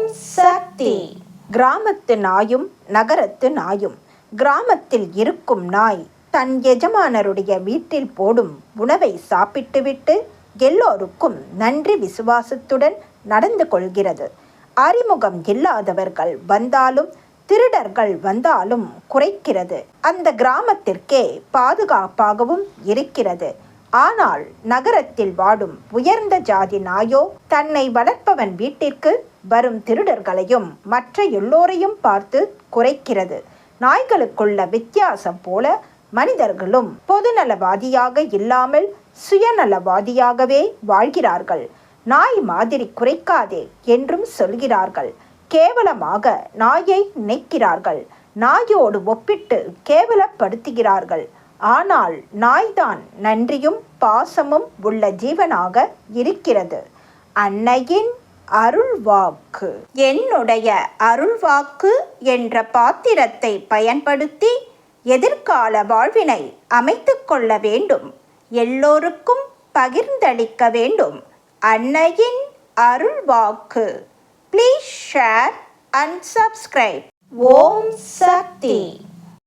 ஓம் சக்தி. கிராமத்து நாயும் நகரத்து நாயும். கிராமத்தில் இருக்கும் நாய் தன் எஜமானருடைய வீட்டில் போடும் உணவை சாப்பிட்டுவிட்டு எல்லோருக்கும் நன்றி விசுவாசத்துடன் நடந்து கொள்கிறது. அறிமுகம் இல்லாதவர்கள் வந்தாலும் திருடர்கள் வந்தாலும் குறைக்கிறது. அந்த கிராமத்திற்கே பாதுகாப்பாகவும் இருக்கிறது. ஆனால் நகரத்தில் வாடும் உயர்ந்த ஜாதி நாயோ தன்னை வளர்ப்பவன் வீட்டிற்கு வரும் திருடர்களையும் மற்ற எல்லோரையும் பார்த்து குறைக்கிறது. நாய்களுக்குள்ள வித்தியாசம் போல மனிதர்களும் பொதுநலவாதியாக இல்லாமல் சுயநலவாதியாகவே வாழ்கிறார்கள். நாய் மாதிரி குறைக்காதே என்றும் சொல்கிறார்கள். கேவலமாக நாயை நினைக்கிறார்கள். நாயோடு ஒப்பிட்டு கேவலப்படுத்துகிறார்கள். ஆனால் நாய்தான் நன்றியும் பாசமும் உள்ள ஜீவனாக இருக்கிறது. அன்னையின் அருள்வாக்கு. என்னுடைய அருள்வாக்கு என்ற பாத்திரத்தை பயன்படுத்தி எதிர்கால வாழ்வினை அமைத்து கொள்ள வேண்டும். எல்லோருக்கும் பகிர்ந்தளிக்க வேண்டும். அன்னையின் அருள்வாக்கு. Please share and subscribe. Om Sakthi.